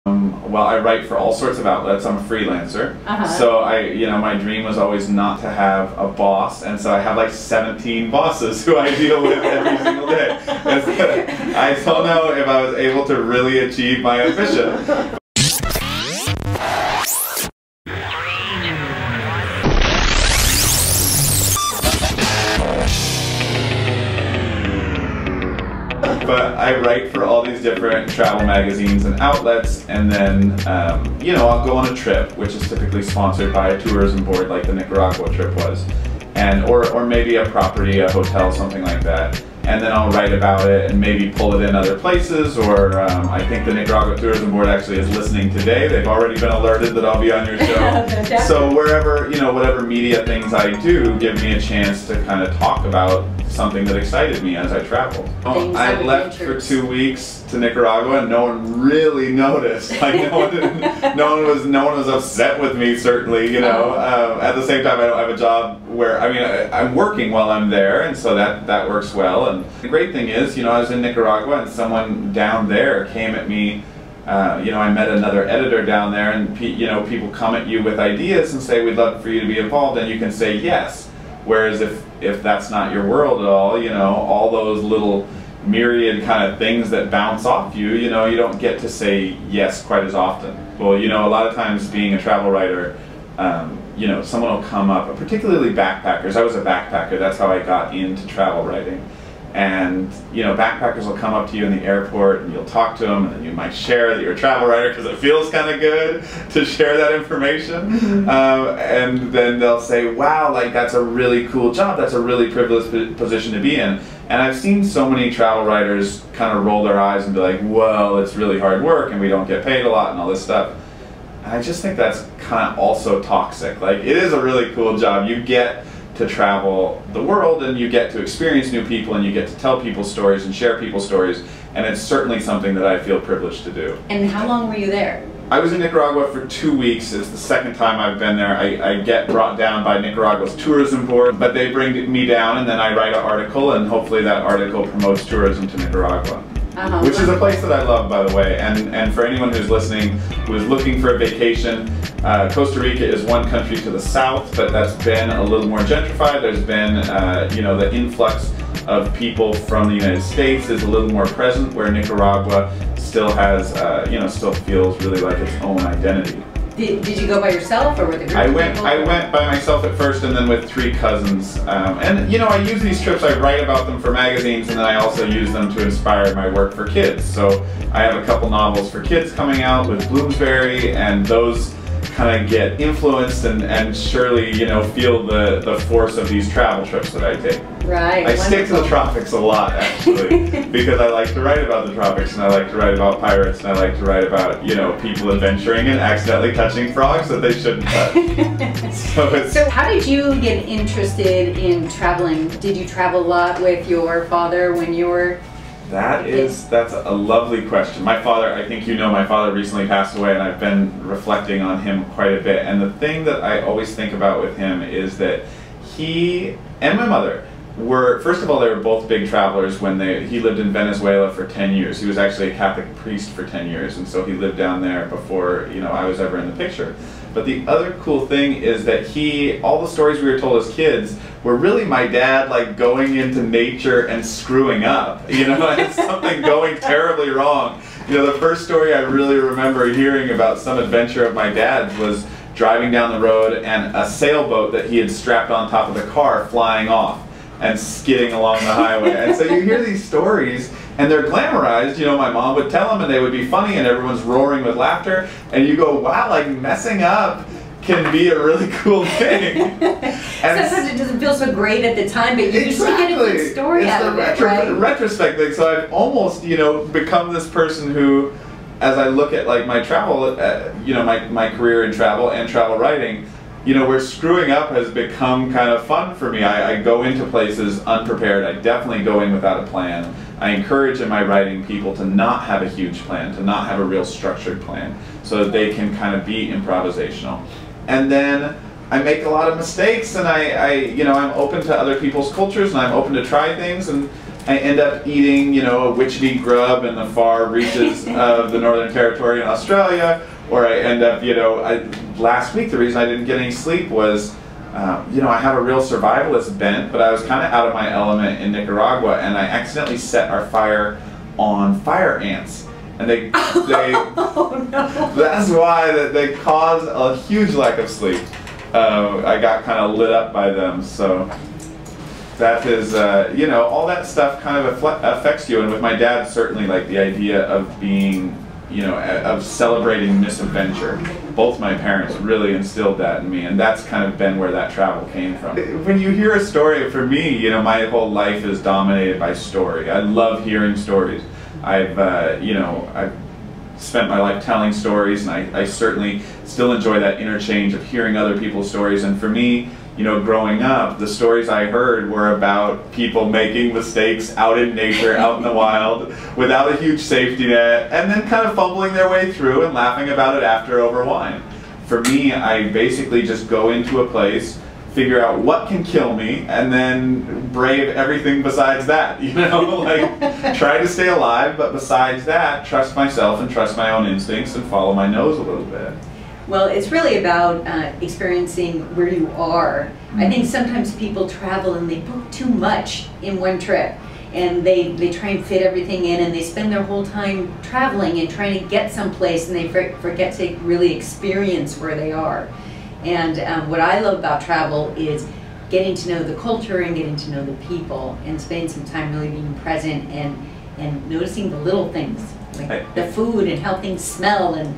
Well, I write for all sorts of outlets. I'm a freelancer. So my dream was always not to have a boss, and so I have like 17 bosses who I deal with every single day. I don't know if I was able to really achieve my ambition. But I write for all these different travel magazines and outlets, and then, I'll go on a trip, which is typically sponsored by a tourism board like the Nicaragua trip was, or maybe a property, a hotel, something like that. And then I'll write about it and maybe pull it in other places, or I think the Nicaragua Tourism Board actually is listening today. They've already been alerted that I'll be on your show. So wherever, whatever media things I do give me a chance to kind of talk about something that excited me as I traveled. I left for 2 weeks to Nicaragua and no one really noticed. Like no one was upset with me, certainly, At the same time, I don't have a job where, I'm working while I'm there, and so that works well. And the great thing is, I was in Nicaragua and someone down there came at me. I met another editor down there, and people come at you with ideas and say, we'd love for you to be involved, and you can say yes. Whereas if that's not your world at all, all those little myriad kind of things that bounce off you, you don't get to say yes quite as often. Well, a lot of times being a travel writer, someone will come up, particularly backpackers. I was a backpacker, that's how I got into travel writing. And, backpackers will come up to you in the airport and you'll talk to them, and then you might share that you're a travel writer because it feels kind of good to share that information. And then they'll say, wow, like that's a really cool job, that's a really privileged position to be in. And I've seen so many travel writers kind of roll their eyes and be like, well, it's really hard work and we don't get paid a lot and all this stuff. And I just think that's kind of also toxic. Like, it is a really cool job. You get to travel the world and you get to experience new people and you get to tell people's stories and share people's stories, and it's certainly something that I feel privileged to do. And how long were you there? I was in Nicaragua for 2 weeks. It's the second time I've been there. I get brought down by Nicaragua's tourism board, but they bring me down and then I write an article, and hopefully that article promotes tourism to Nicaragua. Which is a place that I love, by the way, and for anyone who's listening who is looking for a vacation, Costa Rica is one country to the south, but that's been a little more gentrified. There's been, the influx of people from the United States is a little more present, where Nicaragua still has, still feels really like its own identity. Did you go by yourself or with a group of people? I went by myself at first, and then with 3 cousins. I use these trips, I write about them for magazines, and then I also use them to inspire my work for kids. So I have a couple novels for kids coming out with Bloomsbury, and those kind of get influenced and surely, feel the force of these travel trips that I take. Right. I stick to the tropics a lot, actually, because I like to write about the tropics, and I like to write about pirates, and I like to write about, people adventuring and accidentally touching frogs that they shouldn't touch. So how did you get interested in traveling? Did you travel a lot with your father when you were... That's a lovely question. My father, I think my father recently passed away, and I've been reflecting on him quite a bit. And the thing that I always think about with him is that he and my mother were, first of all, they were both big travelers. He lived in Venezuela for 10 years. He was actually a Catholic priest for 10 years, and so he lived down there before, I was ever in the picture. But the other cool thing is that all the stories we were told as kids were really my dad like going into nature and screwing up, and something going terribly wrong. The first story I really remember hearing about some adventure of my dad's was driving down the road and a sailboat that he had strapped on top of the car flying off and skidding along the highway. And so you hear these stories, and they're glamorized. My mom would tell them, and they would be funny, and everyone's roaring with laughter. And you go, wow, like messing up can be a really cool thing. And sometimes it doesn't feel so great at the time, but you usually get a good story out of it, right? Retrospect thing. So I've almost, become this person who, as I look at like my travel, my career in travel and travel writing, where screwing up has become kind of fun for me. I go into places unprepared. I definitely go in without a plan. I encourage in my writing people to not have a huge plan, to not have a real structured plan, so that they can kind of be improvisational. And then I make a lot of mistakes, and I'm open to other people's cultures, and I'm open to try things, and I end up eating, you know, a witchetty grub in the far reaches of the Northern Territory in Australia, or I end up, you know, last week the reason I didn't get any sleep was, you know, I have a real survivalist bent, but I was kind of out of my element in Nicaragua, and I accidentally set our fire on fire ants. And oh, no. That's why they cause a huge lack of sleep. I got kind of lit up by them, so that is, you know, all that stuff kind of affects you. And with my dad, certainly, like the idea of being, you know, of celebrating misadventure. Both my parents really instilled that in me, and that's kind of been where that travel came from. When you hear a story, for me, you know, my whole life is dominated by story. I love hearing stories. You know, I've spent my life telling stories, and I certainly still enjoy that interchange of hearing other people's stories. And for me, you know, growing up, the stories I heard were about people making mistakes out in nature, out in the wild, without a huge safety net, and then kind of fumbling their way through and laughing about it after over wine. For me, I basically just go into a place, figure out what can kill me, and then brave everything besides that, you know? Like, try to stay alive, but besides that, trust myself and trust my own instincts and follow my nose a little bit. Well, it's really about experiencing where you are. I think sometimes people travel and they book too much in one trip, and they try and fit everything in, and they spend their whole time traveling and trying to get someplace, and they forget to really experience where they are. And what I love about travel is getting to know the culture and getting to know the people, and spending some time really being present and noticing the little things, like the food and how things smell and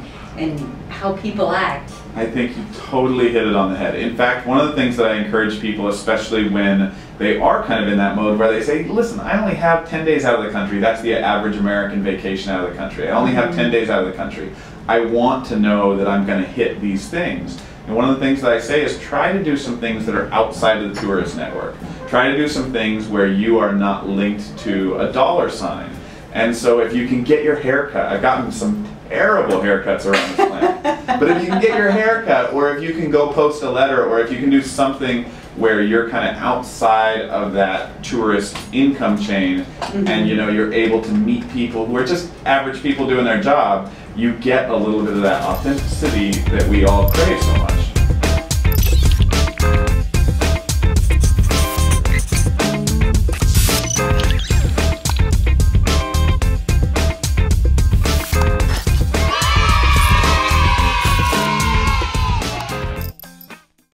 how people act. I think you totally hit it on the head. In fact, one of the things that I encourage people, especially when they are kind of in that mode where they say, listen, I only have 10 days out of the country. That's the average American vacation out of the country. I only have 10 days out of the country. I want to know that I'm going to hit these things. And one of the things that I say is try to do some things that are outside of the tourist network. Try to do some things where you are not linked to a dollar sign. And so if you can get your hair cut, I've gotten some terrible haircuts around this planet, but if you can get your hair cut, or if you can go post a letter, or if you can do something where you're kind of outside of that tourist income chain, and you know, you're able to meet people who are just average people doing their job, you get a little bit of that authenticity that we all crave so much.